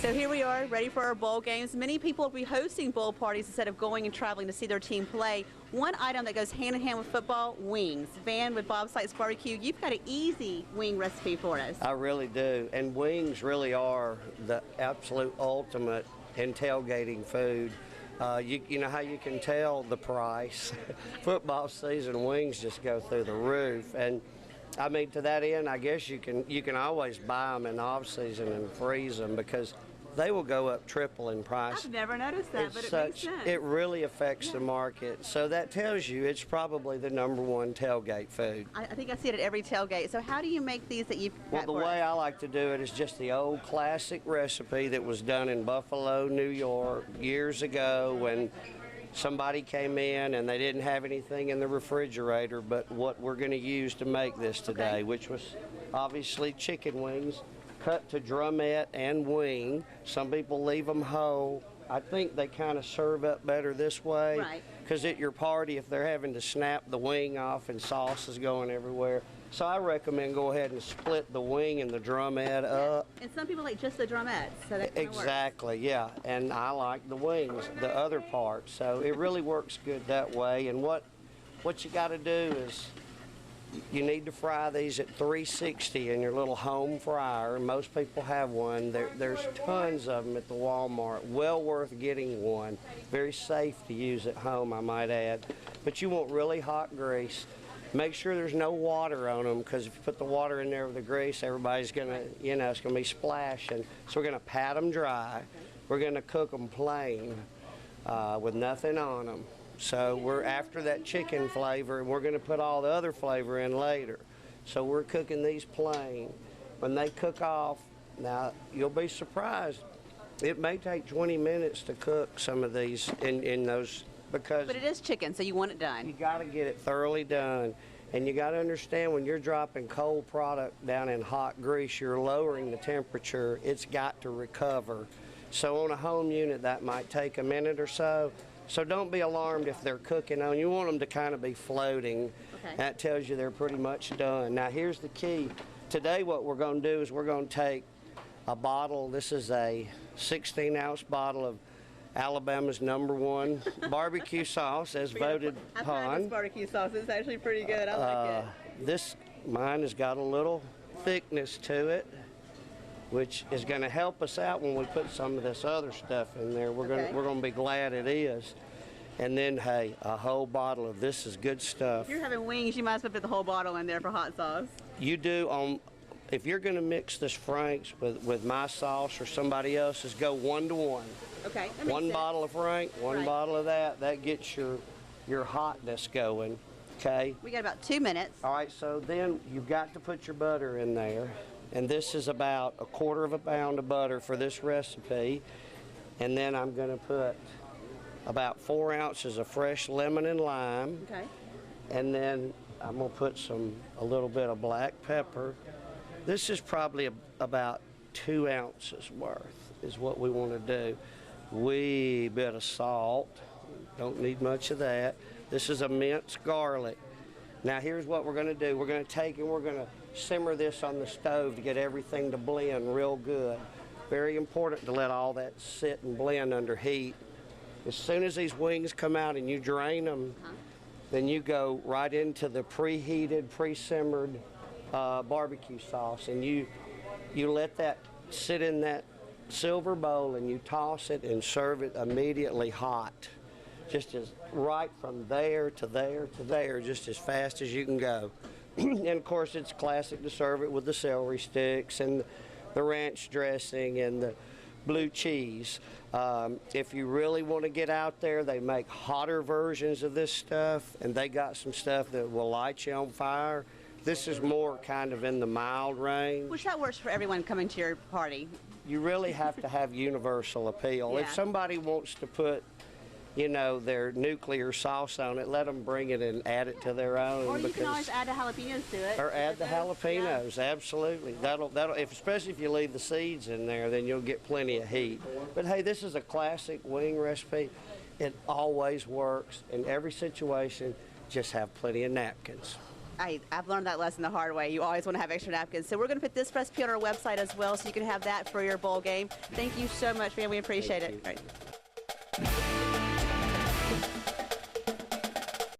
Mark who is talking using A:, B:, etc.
A: So here we are, ready for our bowl games. Many people will be hosting bowl parties instead of going and traveling to see their team play. One item that goes hand in hand with football, wings. Van with Bob Sykes BBQ, you've got an easy wing recipe for us.
B: I really do, and wings really are the absolute ultimate in tailgating food. You know how you can tell the price? Football season, wings just go through the roof, and I mean, to that end, I guess you can always buy them in off season and freeze them because they will go up triple in price.
A: I've never noticed that, but it makes sense.
B: It really affects the market. So that tells you it's probably the #1 tailgate food.
A: I think I see it at every tailgate. So how do you make these that you've got?
B: Well, the way I like to do it is just the old classic recipe that was done in Buffalo, New York years ago when somebody came in and they didn't have anything in the refrigerator but what we're going to use to make this today, which was obviously chicken wings cut to drumette and wing. Some people leave them whole. I think they kind of serve up better this way because at your party, if they're having to snap the wing off and sauce is going everywhere. So I recommend go ahead and split the wing and the drumette up.
A: And some people like just the drumette, so that
B: exactly, yeah. And I like the wings, the other part. So it really works good that way. And what you got to do is you need to fry these at 360 in your little home fryer. Most people have one. There's tons of them at the Walmart. Well worth getting one. Very safe to use at home, I might add. But you want really hot grease. Make sure there's no water on them because if you put the water in there with the grease, everybody's going to, it's going to be splashing. So we're going to pat them dry. We're going to cook them plain with nothing on them. So we're after that chicken flavor, and we're going to put all the other flavor in later. So we're cooking these plain. When they cook off, now you'll be surprised. It may take 20 minutes to cook some of these in those because.
A: But it is chicken, so you want it done.
B: You got to get it thoroughly done, and you got to understand when you're dropping cold product down in hot grease, you're lowering the temperature. It's got to recover. So on a home unit, that might take a minute or so. So don't be alarmed if they're cooking on. You want them to kind of be floating. That tells you they're pretty much done. Now here's the key. Today what we're going to do is we're going to take a bottle. This is a 16-ounce bottle of Alabama's #1 barbecue sauce as voted upon.
A: I've tried this barbecue sauce. It's actually pretty good. I like it.
B: Mine has got a little thickness to it, which is going to help us out when we put some of this other stuff in there. We're going to be glad it is. And then, hey, a whole bottle of this is good stuff.
A: If you're having wings, you might as well put the whole bottle in there for hot sauce.
B: You do if you're going to mix this Frank's with my sauce or somebody else's, go 1 to 1.
A: Okay.
B: One bottle of Frank, one bottle of that. That gets your hotness going. Okay.
A: We got about 2 minutes.
B: All right. So then you've got to put your butter in there. And this is about 1/4 pound of butter for this recipe. And then I'm going to put about 4 ounces of fresh lemon and lime.
A: Okay.
B: And then I'm going to put a little bit of black pepper. This is probably about 2 ounces worth is what we want to do. Wee bit of salt. Don't need much of that. This is a minced garlic. Now here's what we're going to do. We're going to take and we're going to simmer this on the stove to get everything to blend real good. Very important to let all that sit and blend under heat. As soon as these wings come out and you drain them, then you go right into the preheated, pre-simmered barbecue sauce, and you let that sit in that silver bowl and you toss it and serve it immediately hot. Just as right from there to there to there, just as fast as you can go. And of course it's classic to serve it with the celery sticks and the ranch dressing and the blue cheese. If you really want to get out there, they make hotter versions of this stuff, and they got some stuff that will light you on fire. This is more kind of in the mild range.
A: Which that works for everyone coming to your party.
B: You really have to have universal appeal. If somebody wants to put their nuclear sauce on it, let them bring it and add it to their own.
A: Or you can always add the jalapenos to it.
B: Or add the jalapenos, absolutely. Especially if you leave the seeds in there, then you'll get plenty of heat. But hey, this is a classic wing recipe. It always works in every situation. Just have plenty of napkins.
A: I've learned that lesson the hard way. You always want to have extra napkins. So we're going to put this recipe on our website as well, so you can have that for your bowl game. Thank you so much, man. We appreciate
B: Thank
A: it.
B: you.
A: All right.